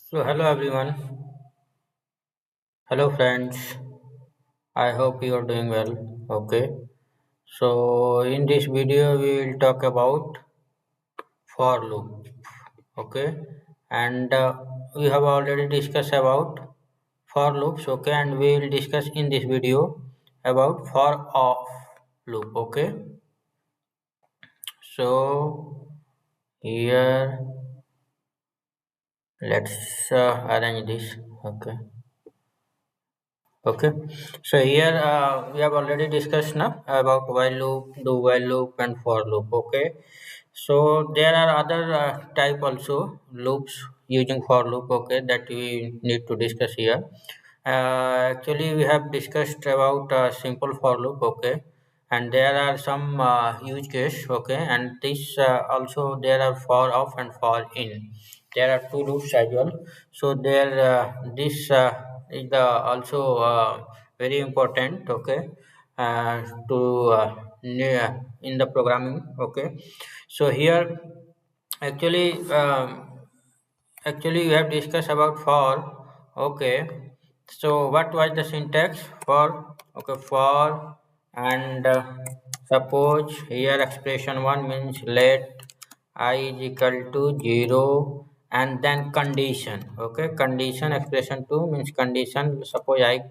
So, hello everyone. Hello friends. I hope you are doing well. Okay. So, in this video, we will talk about for loop. Okay. And we have already discussed about for loops. Okay. And we will discuss in this video about for off loop. Okay. So, here let's arrange this. Okay. Okay, so here we have already discussed now about while loop, do while loop, and for loop. Okay, so there are other type also loops using for loop. Okay, that we need to discuss here. Actually, we have discussed about simple for loop. Okay, and there are some use case. Okay, and this also there are for off and for in. There are two loops as well. So there this is the also very important. Okay, to in the programming. Okay, so here actually actually we have discussed about for. Okay, so what was the syntax for? Okay, for and suppose here expression 1 means let I is equal to 0 and then condition. Okay, condition expression 2 means condition suppose I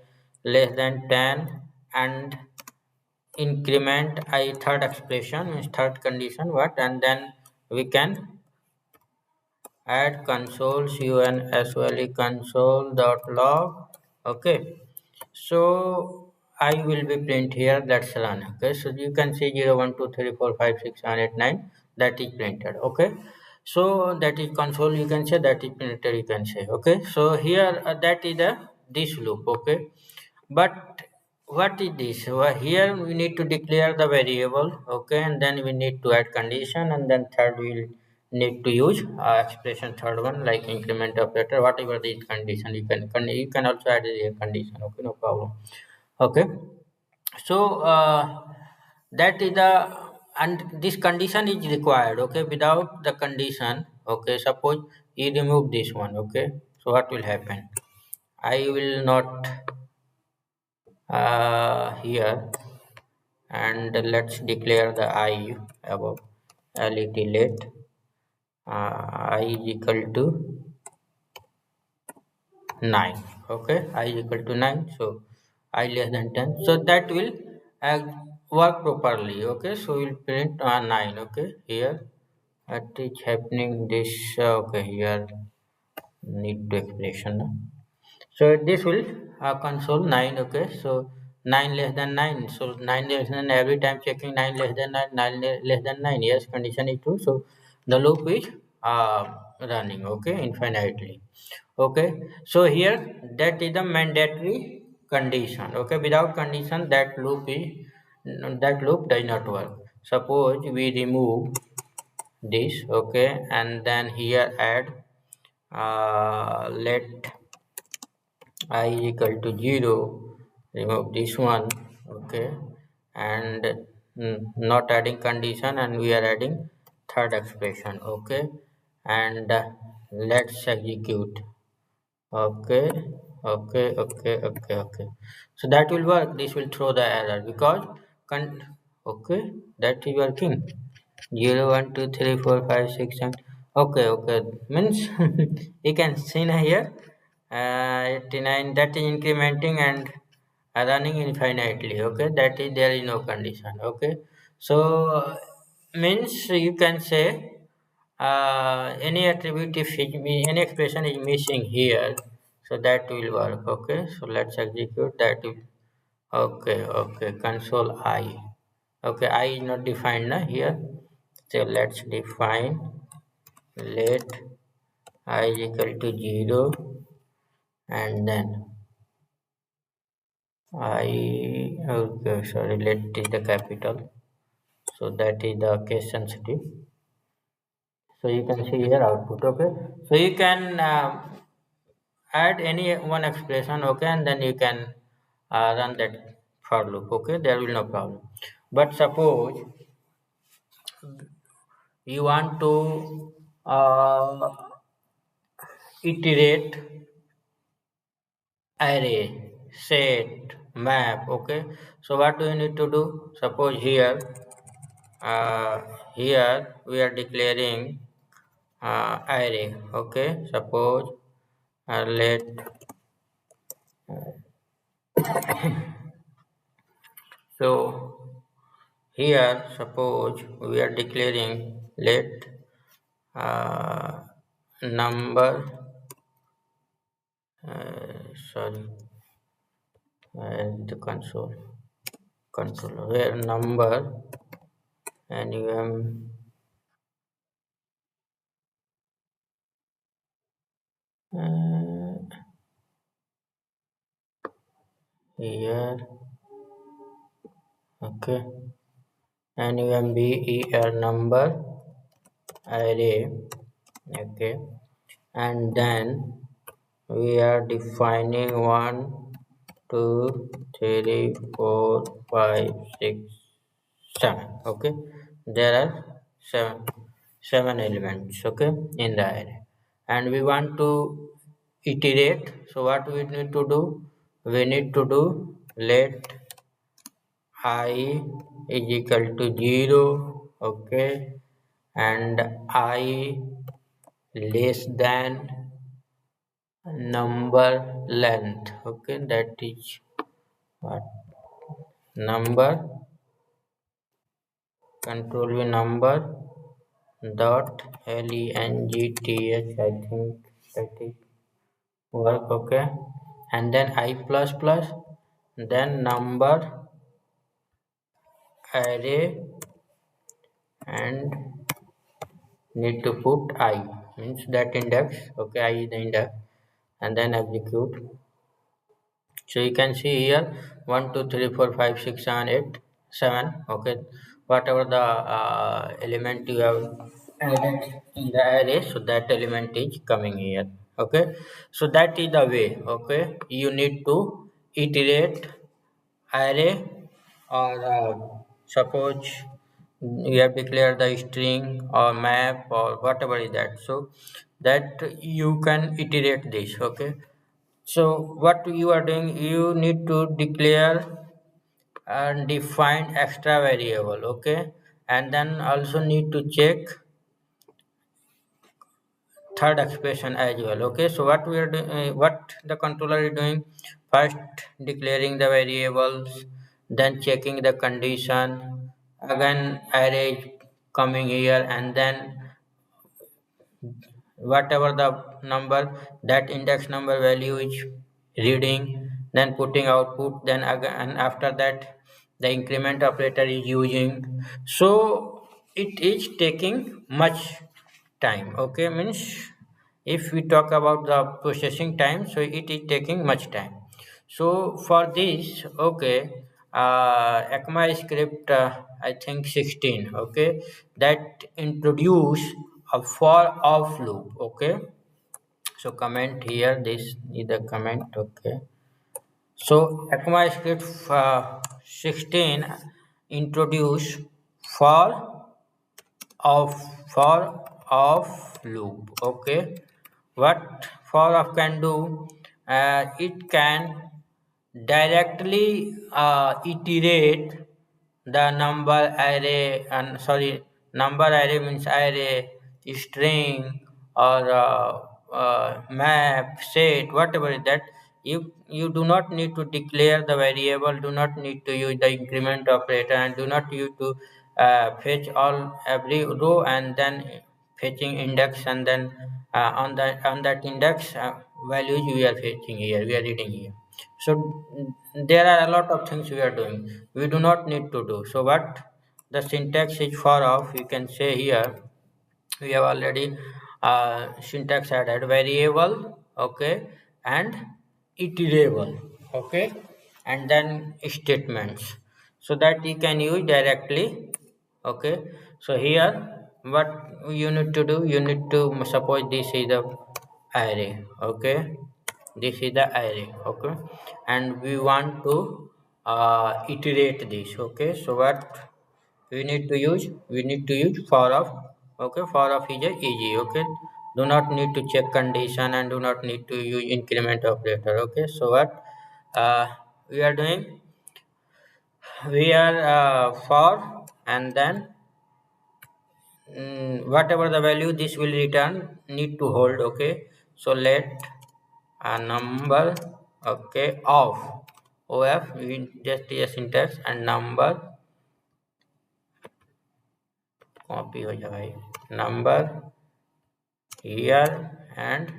less than 10 and increment I third expression means third condition what, and then we can add console console console dot log. Okay, so I will be print here, that's run. Okay, so you can see 0 1 2 3 4 5 6 7 8 9, that is printed. Okay, so that is console, you can say, that is printed, you can say. Okay, so here that is the this loop. Okay, but what is this? Well, here we need to declare the variable. Okay, and then we need to add condition, and then third we'll need to use expression third one like increment operator, whatever the condition you can also add a condition. Okay, no problem. Okay, so that is the, and this condition is required. Okay, without the condition, okay, suppose you remove this one. Okay, so what will happen? I will not here, and let's declare the I above let let I is equal to 9. Okay, I is equal to 9, so I less than 10, so that will uh, work properly. Okay, so we'll print 9. Okay, here what is happening this okay, here need to explanation. So this will console 9. Okay, so 9 less than 9, so 9 less than, every time checking 9 less than 9, 9 less than 9, yes, condition is true, so the loop is running. Okay, infinitely. Okay, so here that is the mandatory condition. Okay, without condition that loop does not work. Suppose we remove this. Okay, and then here add let I is equal to 0, remove this one. Okay, and not adding condition, and we are adding third expression. Okay, and let's execute. Okay, okay, so that will work. This will throw the error because okay, that is working. 0 1 2 3 4 5 6 7. Okay, means you can see now here 89, that is incrementing and running infinitely. Okay, that is, there is no condition. Okay, so means you can say any attribute if any expression is missing here, so that will work. Okay, so let's execute that. Okay, console I. Okay, I is not defined na here, so let's define let I is equal to 0, and then I, okay, sorry, let is the capital, so that is the case sensitive. So you can see here output. Okay, so you can add any one expression. Okay, and then you can run that for loop. Okay, there will no problem. But suppose you want to iterate array, set, map. Okay, so what do you need to do? Suppose uh, here we are declaring array. Okay, suppose let so here suppose we are declaring let uh, number sorry the control where number num uh, here okay number number array okay, and then we are defining 1 2 3 4 5 6 7. Okay, there are seven elements okay in the array, and we want to iterate. So what we need to do? We need to do let I is equal to 0, okay, and I less than number length, okay, that is what number control v number dot length, I think that is work, okay, and then I plus plus, then number array, and need to put I means that index, okay, I is the index, and then execute. So you can see here 1 2 3 4 5 6 7 8 7, okay, whatever the element you have added in the array, so that element is coming here, okay. So that is the way, okay, you need to iterate array, or suppose you have declared the string or map or whatever is that, so that you can iterate this, okay. So what you are doing, you need to declare and define extra variable, okay, and then also need to check third expression as well, okay. So what we are doing, what the controller is doing, first declaring the variables, then checking the condition, again array is coming here, and then whatever the number, that index number value is reading, then putting output, then again, and after that the increment operator is using. So it is taking much time, okay, means if we talk about the processing time, so it is taking much time. So for this, okay, ECMAScript, I think 16, okay, that introduce a for of loop, okay. So comment here, this is the comment, okay. So ECMAScript 16 introduce for of for of loop, okay. What for of can do, it can directly iterate the number array, and sorry, number array means array, string, or map, set, whatever is that. You do not need to declare the variable, do not need to use the increment operator, and do not use to fetch all every row and then fetching index, and then on that index values we are fetching here, we are reading here. So there are a lot of things we are doing, we do not need to do. So what the syntax is for of, you can say here, we have already syntax added variable, okay, and iterable, okay, and then statements, so that you can use directly, okay. So here what you need to do, you need to suppose this is the array, okay, this is the array, okay, and we want to iterate this, okay. So what we need to use, we need to use for of, okay, for of is a easy, okay. Do not need to check condition and do not need to use increment operator. Okay, so what we are doing, we are for, and then whatever the value this will return need to hold. Okay, so let a number, okay, of we just a syntax and number copy हो जाए भाई number here and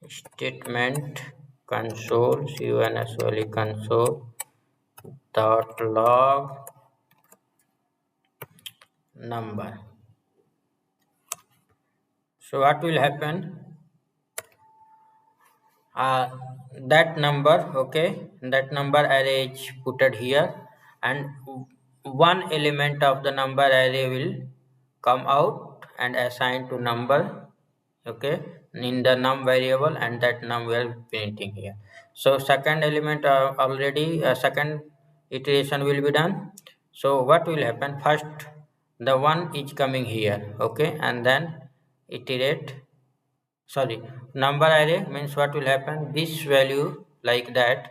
statement console console dot log number. So what will happen, uh, that number, okay, that number array is put here, and one element of the number array will come out and assigned to number, okay, in the num variable, and that num we are printing here. So second element already second iteration will be done. So what will happen, first the one is coming here, okay, and then iterate, sorry, number array means what will happen, this value like that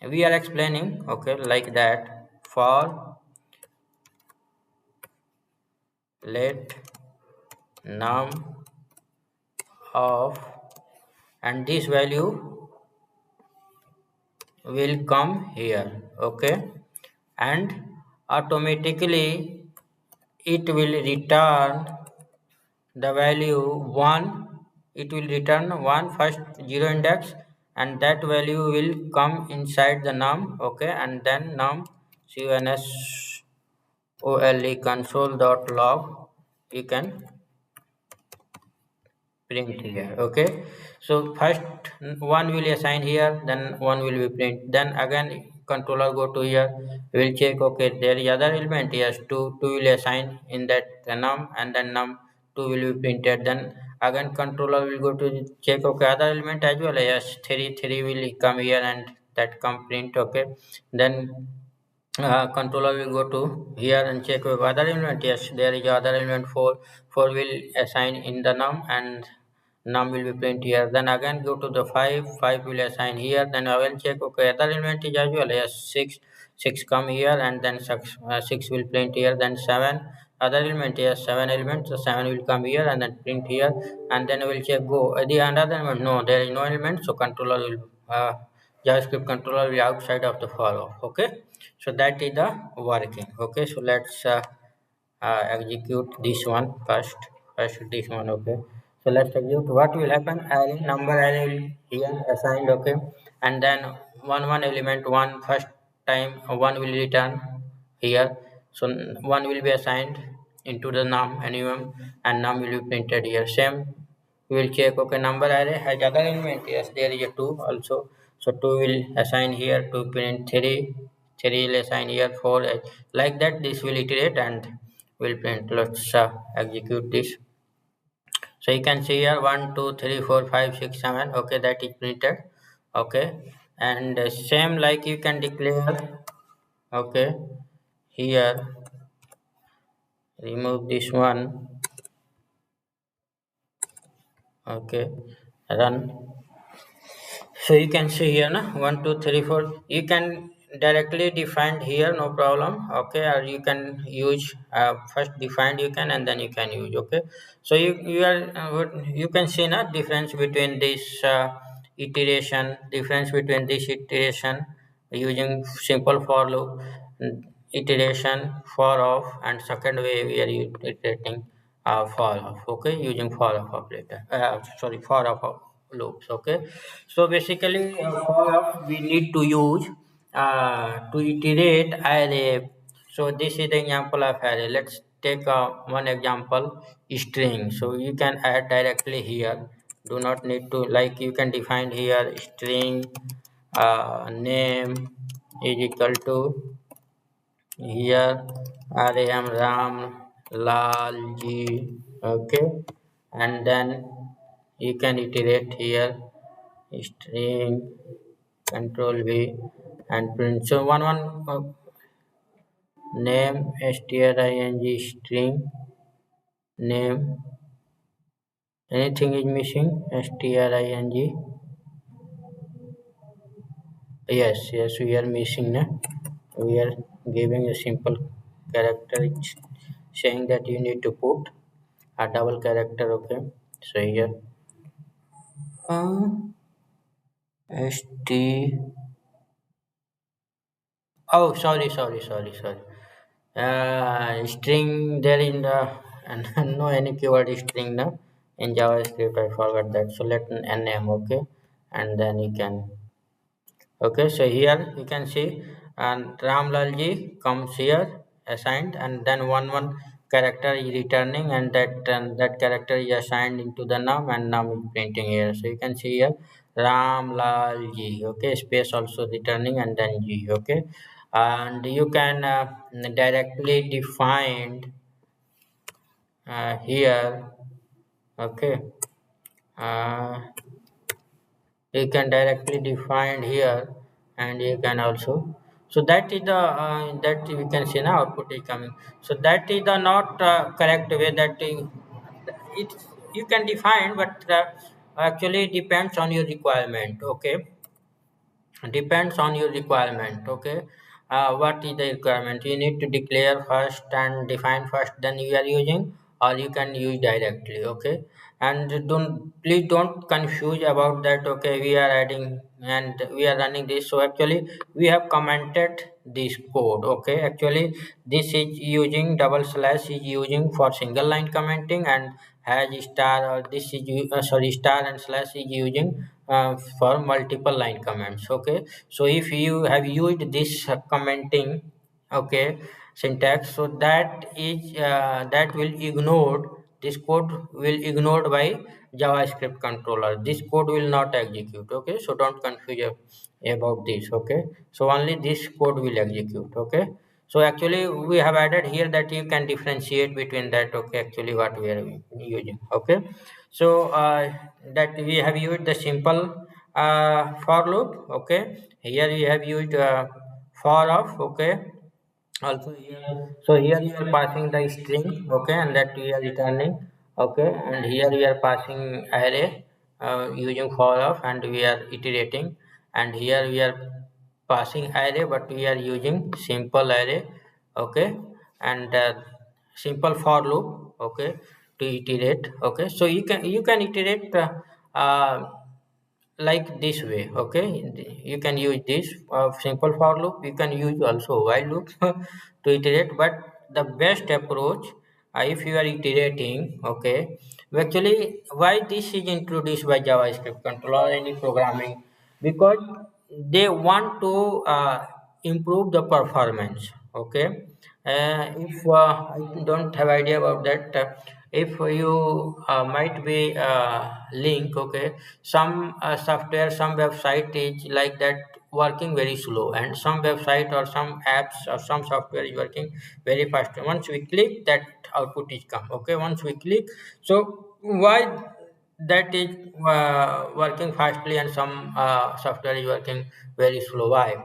we are explaining, okay, like that for let num of, and this value will come here, okay, and automatically it will return the value 1, it will return 1 first 0 index, and that value will come inside the num, okay, and then num console console dot log you can print here, okay. So first one will assign here, then one will be print, then again controller go to here, will check, okay, there is other element, yes, two will assign in that num, and then num 2 will be printed, then again controller will go to check, okay, other element as well, yes, 3 will come here and that come print, okay, then controller will go to here and check with other element, yes, there is other element 4 will assign in the num, and num will be print here, then again go to the 5 will assign here, then I will check, okay, other element is as well, yes, 6 come here, and then 6 will print here, then 7 other element, yes, 7 elements, so 7 will come here and then print here, and then we will check go the another element, no, there is no element, so controller will JavaScript controller will be outside of the for loop, okay. So that is the working, okay. So let's execute this one first this one, okay. So let's execute. What will happen, array number array will here assigned, okay, and then one element, one first time one will return here, so one will be assigned into the num and num will be printed here, same we will check, okay, number array has other element, yes, there is a 2 also, so 2 will assign here to print 3 will assign here 4, like that this will iterate and will print. Let's execute this. So you can see here 1 2 3 4 5 6 7, okay, that is printed, okay, and same like you can declare, okay, here remove this one, okay, run. So you can see here, na, 1 2 3 4. You can directly define here, no problem. Okay, or you can use first defined you can, and then you can use. Okay, so you are you can see na difference between this difference between this iteration using simple for loop, iteration for of, and second way we are iterating for of, okay, using for of operator, sorry, for of loops, okay. So basically for of we need to use to iterate array. So this is the example of array. Let's take one example, string. So you can add directly here, do not need to, like you can define here string name is equal to here ram ram lal g, okay, and then you can iterate here string control v and print. So one name string string name Anything is missing? String. Yes, yes, we are missing. Na? We are giving a simple character. It's saying that you need to put a double character. Okay. So here, uh, st. Oh, sorry. String there in the and no any keyword is string now in JavaScript. I forgot that. So let n name. Okay, and then you can. Okay, so here you can see and Ramlalji comes here assigned, and then one character is returning, and that character is assigned into the num, and num is printing here. So you can see here Ramlalji. Okay, space also returning, and then G. Okay, and you can directly define here. Okay. Uh, you can directly define here, and you can also, so that is the that we can see now output is coming. So that is the not correct way that it you can define, but actually depends on your requirement. Okay, depends on your requirement. Okay, what is the requirement? You need to declare first and define first, then you are using, or you can use directly. Okay, and please don't confuse about that. Okay, we are adding and we are running this, so actually we have commented this code. Okay, actually this is using double slash is using for single line commenting, and has star or this is sorry, star and slash is using for multiple line comments. Okay, so if you have used this commenting, okay, syntax, so that is that will ignored, this code will ignored by JavaScript controller. This code will not execute. Okay, so don't confuse about this. Okay, so only this code will execute. Okay, so actually we have added here that you can differentiate between that. Okay, actually what we are using. Okay, so that we have used the simple for loop. Okay, here we have used for of. Okay, also here, so here we are passing the string. Okay, and that we are returning. Okay, and here we are passing array using for of, and we are iterating, and here we are passing array, but we are using simple array. Okay, and simple for loop. Okay, to iterate. Okay, so you can iterate uh, like this way. Okay, you can use this simple for loop, you can use also while loop to iterate, but the best approach, if you are iterating. Okay, actually why this is introduced by JavaScript controller or any programming, because they want to improve the performance. Okay, if I don't have idea about that, if you might be link. Okay, some software, some website is like that working very slow, and some website or some apps or some software is working very fast. Once we click, that output is come. Okay, once we click, so why that is working fastly, and some software is working very slow? Why?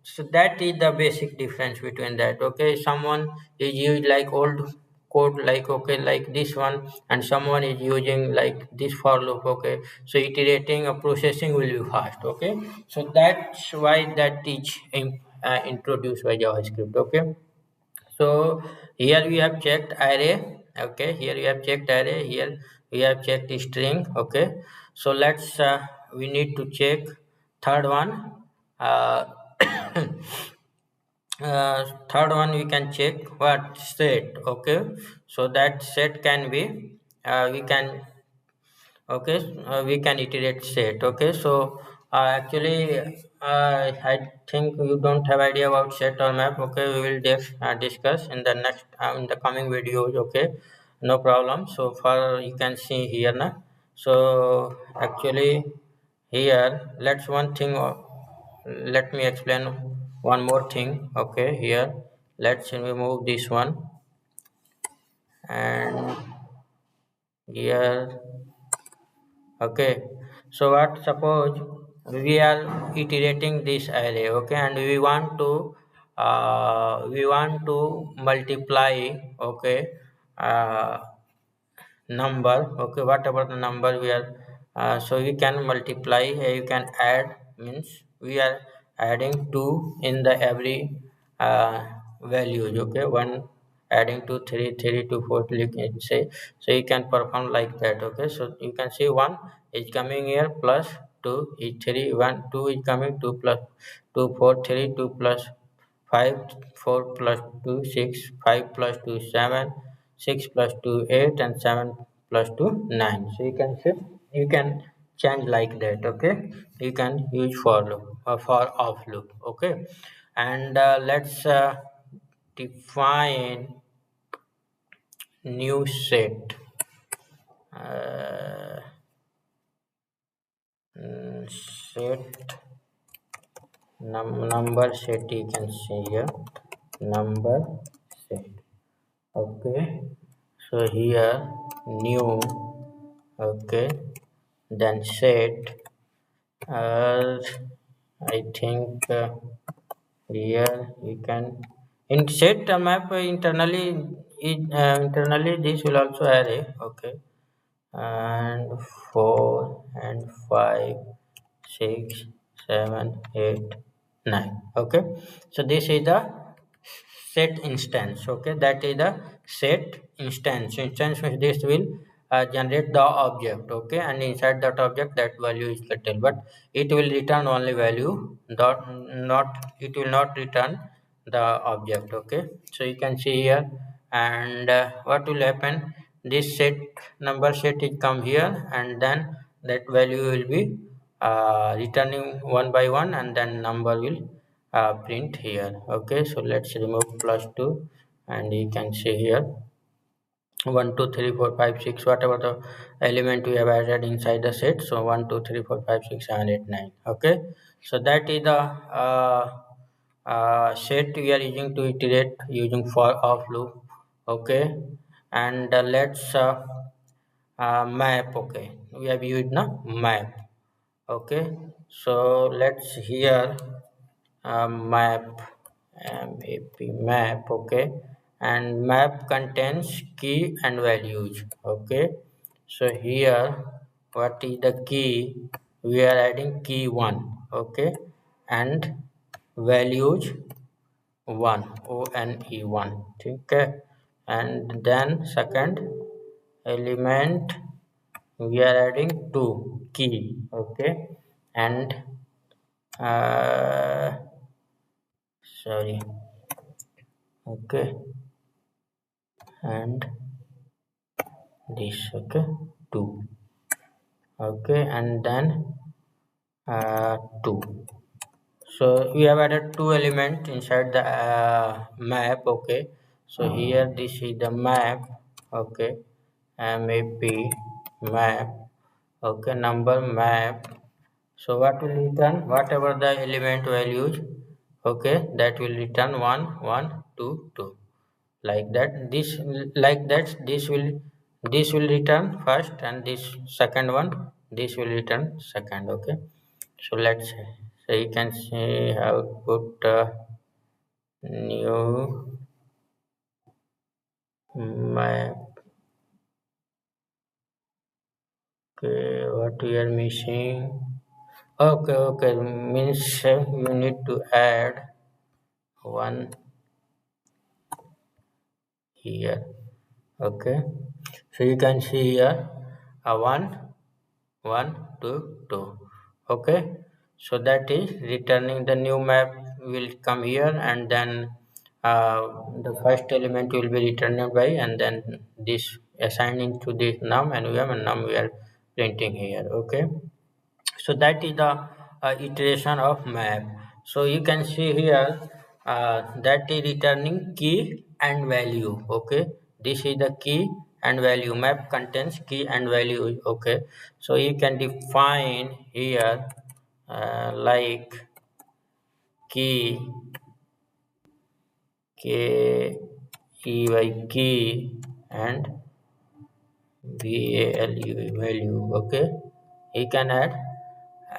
So that is the basic difference between that. Okay, someone is used like old code, like, okay, like this one, and someone is using like this for loop. Okay, so iterating or processing will be fast. Okay, so that's why that is introduced by JavaScript. Okay, so here we have checked array. Okay, here we have checked array, here we have checked string. Okay, so let's we need to check third one. uh, Third one we can check what set. Okay, so that set can be we can, okay, we can iterate set. Okay, so actually I think you don't have idea about set or map. Okay, we will discuss in the next in the coming videos. Okay, no problem. So far you can see here now. So actually here, let's one thing let me explain one more thing. Okay, here let's remove this one, and here. Okay, so what, suppose we are iterating this array. Okay, and we want to multiply. Okay, uh, number. Okay, whatever the number we are, so you can multiply, you can add, means we are adding 2 in the every uh, values. Okay, one adding to 3, 3 to 4, you can say. So you can perform like that. Okay, so you can see 1 is coming here, plus 2 is 3, 1 2 is coming, 2 plus 2 4 3, 2 plus 5 4 plus 2 6, 5 plus 2 7, 6 plus 2 8, and 7 plus 2 9. So you can shift, you can change like that. Okay, you can use for loop or for off loop. Okay, and let's define new set. uh, Set number set, you can see here, number set. Okay, so here new. Okay, then set, uh, I think here you can in set a map internally. Internally this will also array. Okay, and 4 and 5, 6, 7, 8, 9. Okay, so this is the set instance. Okay, that is the set instance means this will generate the object. Okay, and inside that object that value is little, but it will return only value, not it will not return the object. Okay, so you can see here, and what will happen, this set number set is come here, and then that value will be returning one by one, and then number will print here. Okay, so let's remove plus 2, and you can see here 1 2 3 4 5 6, whatever the element we have added inside the set. So 1 2 3 4 5 6 7 8 9. Okay, so that is the set we are using to iterate using for of loop. Okay, and let's map. Okay, we have used now map. Okay, so let's here map, map. Okay, and map contains key and values. Okay, so here what is the key, we are adding key 1. Okay, and values 1, one. Okay, and then second element we are adding 2 key. Okay, and uh, sorry. Okay, and this. Okay, 2. Okay, and then 2. So we have added 2 element inside the map. Okay, so here this is the map. Okay, map, map. Okay, number map. So what will return, whatever the element values. Okay, that will return 1 1 2 2, like that. This, like that, this will return first, and this second one, this will return second. Okay, so let's say, so you can see output new map. Okay, what we are missing. Okay, okay, means you need to add one here. Okay, so you can see here a 1 1 2 2. Okay, so that is returning the new map will come here, and then uh, the first element will be returned by, and then this assigning to this num, and we have a num we are printing here. Okay, so that is the iteration of map. So you can see here that is returning key and value. Okay, this is the key and value. Map contains key and value. Okay, so you can define here like key, k key, and value. Okay, you can add,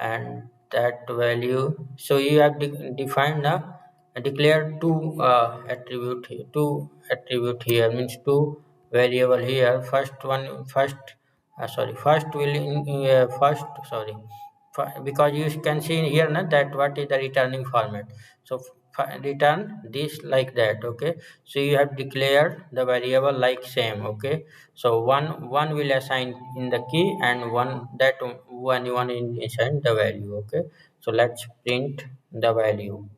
and that value. So you have defined the declared two attribute here, means two variable here. First will in first sorry because you can see here na, that what is the returning format. So return this like that. Okay, so you have declared the variable like same. Okay, so one will assign in the key, and one in assign the value. Okay, so let's print the value.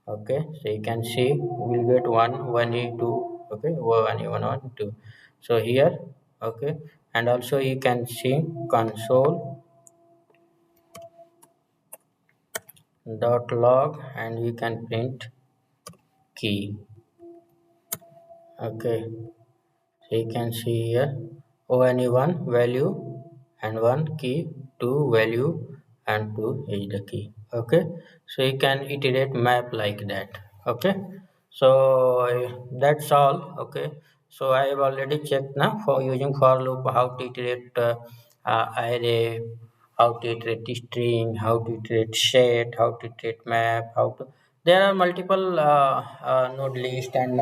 Okay, so you can see we'll get one e two. Okay, one e one two. So here, okay, and also you can see console dot log, and we can print key. Okay, so you can see here only one value and one key, two value and two is the key. Okay, so you can iterate map like that. Okay, so that's all. Okay, so I have already checked now for using for loop how to iterate array, how to iterate string, how to iterate set, how to iterate map, how to there are multiple node list, and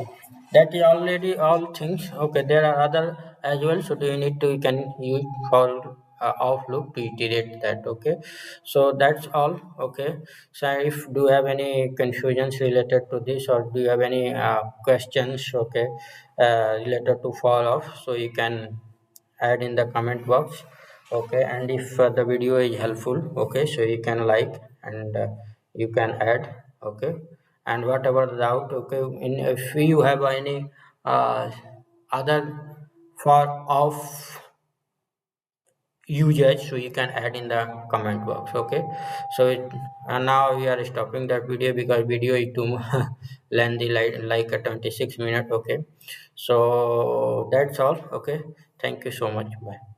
that is already all things. Okay, there are other as well, so do you need to you can use for off loop to iterate that. Okay, so that's all. Okay, so if do you have any confusions related to this, or do you have any questions, okay, related to for off, so you can add in the comment box. Okay, and if the video is helpful, okay, so you can like, and you can add. Okay, and whatever the doubt, okay, in if you have any uh, other for of usage, so you can add in the comment box. Okay, so and now we are stopping that video because video is too lengthy, like a 26 minute. Okay, so that's all. Okay, thank you so much. Bye.